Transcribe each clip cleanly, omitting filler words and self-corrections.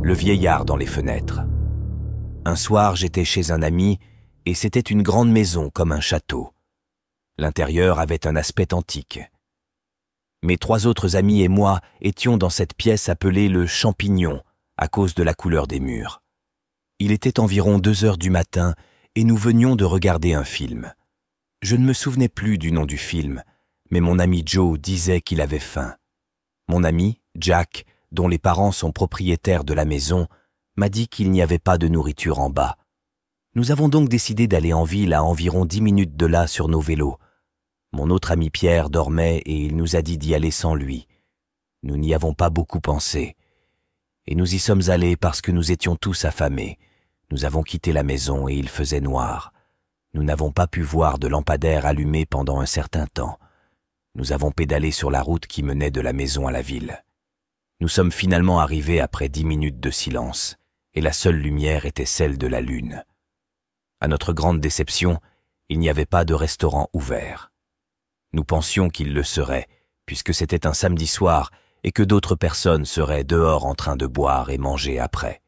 Le vieillard dans les fenêtres. Un soir, j'étais chez un ami et c'était une grande maison comme un château. L'intérieur avait un aspect antique. Mes 3 autres amis et moi étions dans cette pièce appelée le champignon à cause de la couleur des murs. Il était environ 2 heures du matin et nous venions de regarder un film. Je ne me souvenais plus du nom du film, mais mon ami Joe disait qu'il avait faim. Mon ami, Jack, dont les parents sont propriétaires de la maison, m'a dit qu'il n'y avait pas de nourriture en bas. Nous avons donc décidé d'aller en ville à environ 10 minutes de là sur nos vélos. Mon autre ami Pierre dormait et il nous a dit d'y aller sans lui. Nous n'y avons pas beaucoup pensé. Et nous y sommes allés parce que nous étions tous affamés. Nous avons quitté la maison et il faisait noir. Nous n'avons pas pu voir de lampadaire allumé pendant un certain temps. Nous avons pédalé sur la route qui menait de la maison à la ville. Nous sommes finalement arrivés après 10 minutes de silence, et la seule lumière était celle de la lune. À notre grande déception, il n'y avait pas de restaurant ouvert. Nous pensions qu'il le serait, puisque c'était un samedi soir et que d'autres personnes seraient dehors en train de boire et manger après.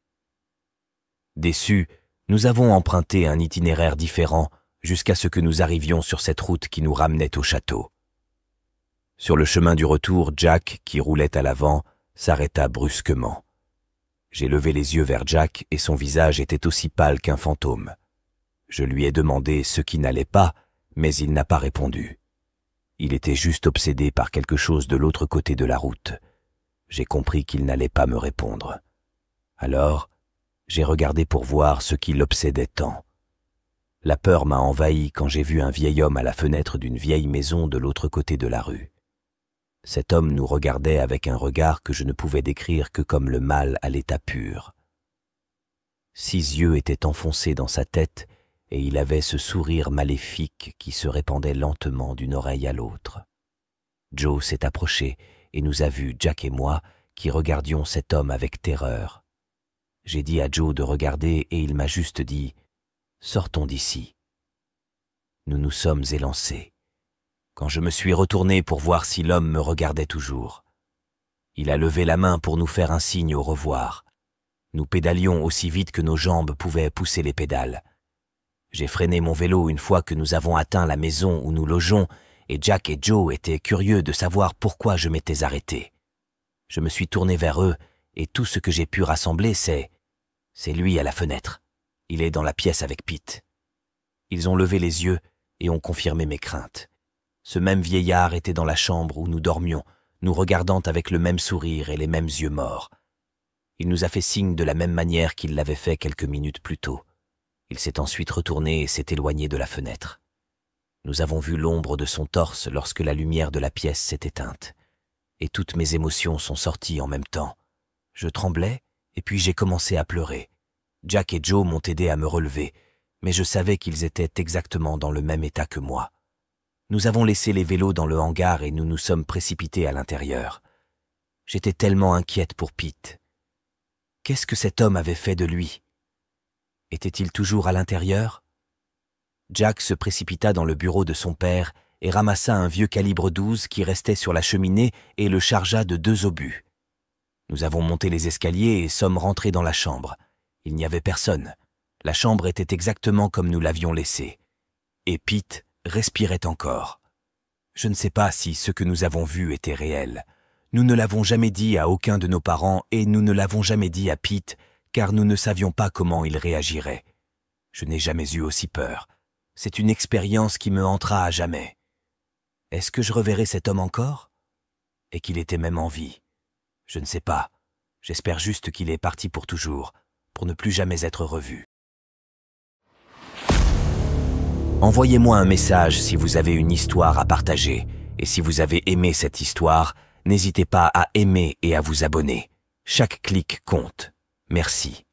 Déçus, nous avons emprunté un itinéraire différent jusqu'à ce que nous arrivions sur cette route qui nous ramenait au château. Sur le chemin du retour, Jack, qui roulait à l'avant, s'arrêta brusquement. J'ai levé les yeux vers Jack et son visage était aussi pâle qu'un fantôme. Je lui ai demandé ce qui n'allait pas, mais il n'a pas répondu. Il était juste obsédé par quelque chose de l'autre côté de la route. J'ai compris qu'il n'allait pas me répondre. Alors, j'ai regardé pour voir ce qui l'obsédait tant. La peur m'a envahi quand j'ai vu un vieil homme à la fenêtre d'une vieille maison de l'autre côté de la rue. Cet homme nous regardait avec un regard que je ne pouvais décrire que comme le mal à l'état pur. 6 yeux étaient enfoncés dans sa tête et il avait ce sourire maléfique qui se répandait lentement d'une oreille à l'autre. Joe s'est approché et nous a vus, Jack et moi, qui regardions cet homme avec terreur. J'ai dit à Joe de regarder et il m'a juste dit « Sortons d'ici ». Nous nous sommes élancés. Quand je me suis retourné pour voir si l'homme me regardait toujours. Il a levé la main pour nous faire un signe au revoir. Nous pédalions aussi vite que nos jambes pouvaient pousser les pédales. J'ai freiné mon vélo une fois que nous avons atteint la maison où nous logeons et Jack et Joe étaient curieux de savoir pourquoi je m'étais arrêté. Je me suis tourné vers eux et tout ce que j'ai pu rassembler c'est lui à la fenêtre. Il est dans la pièce avec Pete. Ils ont levé les yeux et ont confirmé mes craintes. Ce même vieillard était dans la chambre où nous dormions, nous regardant avec le même sourire et les mêmes yeux morts. Il nous a fait signe de la même manière qu'il l'avait fait quelques minutes plus tôt. Il s'est ensuite retourné et s'est éloigné de la fenêtre. Nous avons vu l'ombre de son torse lorsque la lumière de la pièce s'est éteinte. Et toutes mes émotions sont sorties en même temps. Je tremblais et puis j'ai commencé à pleurer. Jack et Joe m'ont aidé à me relever, mais je savais qu'ils étaient exactement dans le même état que moi. Nous avons laissé les vélos dans le hangar et nous nous sommes précipités à l'intérieur. J'étais tellement inquiète pour Pete. Qu'est-ce que cet homme avait fait de lui ? Était-il toujours à l'intérieur ? Jack se précipita dans le bureau de son père et ramassa un vieux calibre 12 qui restait sur la cheminée et le chargea de 2 obus. Nous avons monté les escaliers et sommes rentrés dans la chambre. Il n'y avait personne. La chambre était exactement comme nous l'avions laissée. Et Pete respirait encore. Je ne sais pas si ce que nous avons vu était réel. Nous ne l'avons jamais dit à aucun de nos parents et nous ne l'avons jamais dit à Pete car nous ne savions pas comment il réagirait. Je n'ai jamais eu aussi peur. C'est une expérience qui me hantera à jamais. Est-ce que je reverrai cet homme encore ? Et qu'il était même en vie ? Je ne sais pas. J'espère juste qu'il est parti pour toujours, pour ne plus jamais être revu. Envoyez-moi un message si vous avez une histoire à partager. Et si vous avez aimé cette histoire, n'hésitez pas à aimer et à vous abonner. Chaque clic compte. Merci.